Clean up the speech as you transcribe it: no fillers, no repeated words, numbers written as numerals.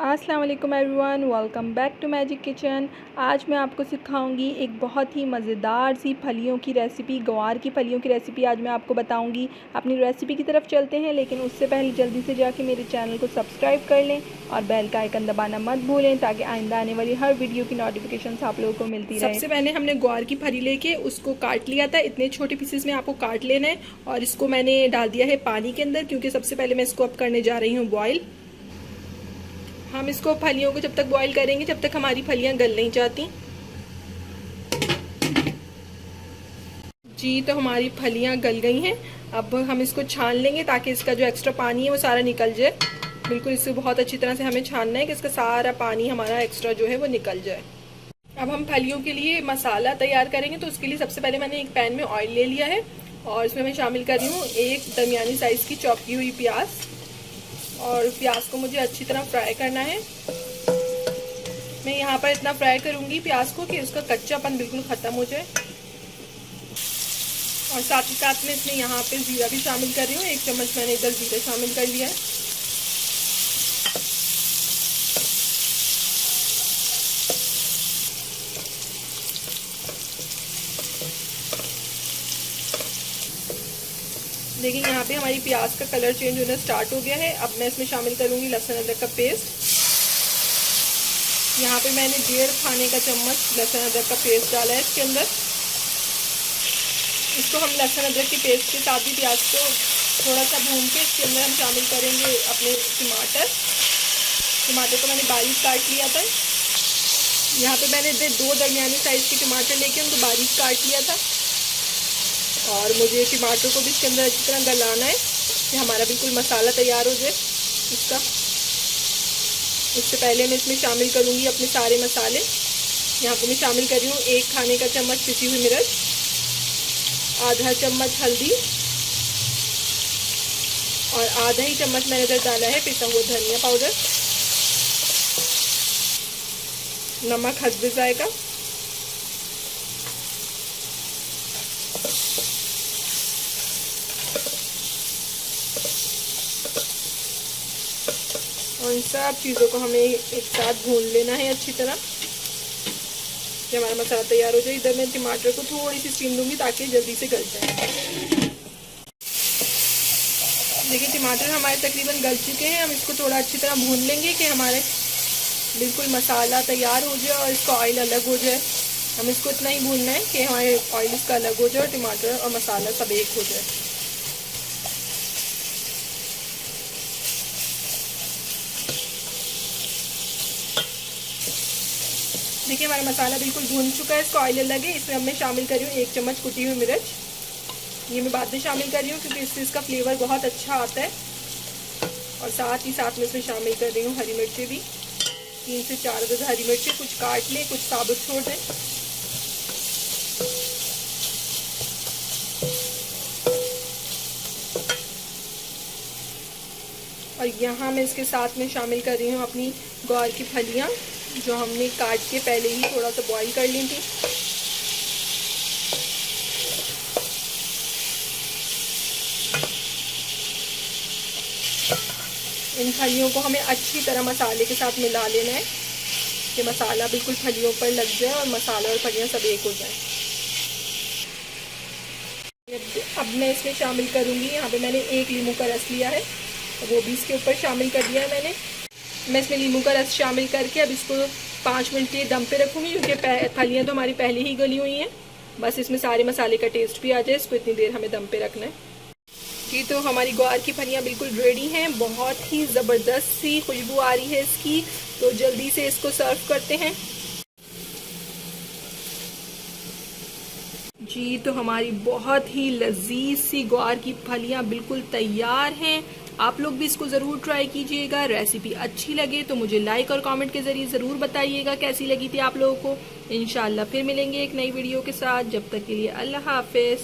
अस्सलाम वालेकुम everyone, welcome back to magic kitchen. आज मैं आपको सिखाऊंगी एक बहुत ही मज़ेदार सी फलियों की रेसिपी, गवार की फलियों की रेसिपी आज मैं आपको बताऊंगी। अपनी रेसिपी की तरफ चलते हैं, लेकिन उससे पहले जल्दी से जाके मेरे चैनल को सब्सक्राइब कर लें और बेल का आइकन दबाना मत भूलें, ताकि आइंदा आने वाली हर वीडियो की नोटिफिकेशन आप लोगों को मिलती रहे। सबसे पहले हमने ग्वार की फली लेके उसको काट लिया था। इतने छोटे पीसेस में आपको काट लेना है और इसको मैंने डाल दिया है पानी के अंदर, क्योंकि सबसे पहले मैं इसको अब करने जा रही हूँ बॉयल। हम इसको फलियों को जब तक बॉईल करेंगे जब तक हमारी फलियां गल नहीं जाती। जी, तो हमारी फलियां गल गई हैं। अब हम इसको छान लेंगे ताकि इसका जो एक्स्ट्रा पानी है वो सारा निकल जाए। बिल्कुल इससे बहुत अच्छी तरह से हमें छानना है कि इसका सारा पानी हमारा एक्स्ट्रा जो है वो निकल जाए। अब हम फलियों के लिए मसाला तैयार करेंगे, तो उसके लिए सबसे पहले मैंने एक पैन में ऑयल ले लिया है और इसमें मैं शामिल कर रही हूँ एक दरमियानी साइज़ की चॉप की हुई प्याज। और प्याज को मुझे अच्छी तरह फ्राई करना है। मैं यहाँ पर इतना फ्राई करूँगी प्याज को कि उसका कच्चापन बिल्कुल ख़त्म हो जाए। और साथ ही साथ में इसमें यहाँ पे जीरा भी शामिल कर रही हूँ। 1 चम्मच मैंने इधर जीरा शामिल कर लिया है। देखिए यहाँ पे हमारी प्याज का कलर चेंज होना स्टार्ट हो गया है। अब मैं इसमें शामिल करूँगी लहसुन अदरक का पेस्ट। यहाँ पे मैंने 1.5 खाने का चम्मच लहसुन अदरक का पेस्ट डाला है इसके अंदर। इसको हम लहसुन अदरक के पेस्ट के साथ ही प्याज को थोड़ा सा भून के इसके अंदर हम शामिल करेंगे अपने टमाटर को मैंने बारीक काट लिया था। यहाँ पे मैंने 2 दरमियानी साइज़ के टमाटर लेके उनको बारीक काट लिया था। और मुझे टमाटर को भी इसके अंदर अच्छी तरह गलाना है कि हमारा बिल्कुल मसाला तैयार हो जाए इसका। उससे पहले मैं इसमें शामिल करूँगी अपने सारे मसाले। यहाँ पे मैं शामिल कर रही हूँ 1 खाने का चम्मच पिसी हुई मिर्च, आधा चम्मच हल्दी और आधा ही चम्मच मैंने इधर डाला है पिसा हुआ धनिया पाउडर, नमक हस्बे जायका, और इन सब चीज़ों को हमें एक साथ भून लेना है अच्छी तरह कि हमारा मसाला तैयार हो जाए। इधर मैं टमाटर को थोड़ी सी स्टीम दूंगी ताकि जल्दी से गल जाए। देखिए टमाटर हमारे तकरीबन गल चुके हैं। हम इसको थोड़ा अच्छी तरह भून लेंगे कि हमारे बिल्कुल मसाला तैयार हो जाए और इसका ऑयल अलग हो जाए। हम इसको इतना ही भूनना है कि हमारे ऑयल इसका अलग हो जाए और टमाटर और मसाला सब एक हो जाए। देखिए हमारा मसाला बिल्कुल भून चुका है, इसको ऑयल अलग है। इसमें अब मैं शामिल कर रही हूँ 1 चम्मच कुटी हुई मिर्च। ये मैं बाद में शामिल कर रही हूँ क्योंकि इससे इसका फ्लेवर बहुत अच्छा आता है। और साथ ही साथ में इसमें शामिल कर रही हूँ हरी मिर्चें भी, 3 से 4 अदद हरी मिर्चें। कुछ काट लें, कुछ साबुत छोड़ दें। और यहाँ मैं इसके साथ में शामिल कर रही हूँ अपनी ग्वार की फलियाँ, जो हमने काट के पहले ही थोड़ा सा बॉईल कर ली थी। इन फलियों को हमें अच्छी तरह मसाले के साथ मिला लेना है कि मसाला बिल्कुल फलियों पर लग जाए और मसाला और फलियाँ सब एक हो जाए। अब मैं इसमें शामिल करूँगी, यहाँ पे मैंने 1 नींबू का रस लिया है, वो भी इसके ऊपर शामिल कर दिया है मैंने। मैं इसमें नींबू का रस शामिल करके अब इसको 5 मिनट के लिए दम पे रखूँगी, क्योंकि फलियाँ तो हमारी पहले ही गली हुई हैं। बस इसमें सारे मसाले का टेस्ट भी आ जाए, इसको इतनी देर हमें दम पे रखना है। जी, तो हमारी ग्वार की फलियाँ बिल्कुल रेडी हैं। बहुत ही ज़बरदस्त सी खुशबू आ रही है इसकी। तो जल्दी से इसको सर्व करते हैं। जी, तो हमारी बहुत ही लजीज सी ग्वार की फलियाँ बिल्कुल तैयार हैं। आप लोग भी इसको ज़रूर ट्राई कीजिएगा। रेसिपी अच्छी लगे तो मुझे लाइक और कमेंट के ज़रिए ज़रूर बताइएगा कैसी लगी थी आप लोगों को। इंशाल्लाह फिर मिलेंगे एक नई वीडियो के साथ। जब तक के लिए अल्लाह हाफिज़।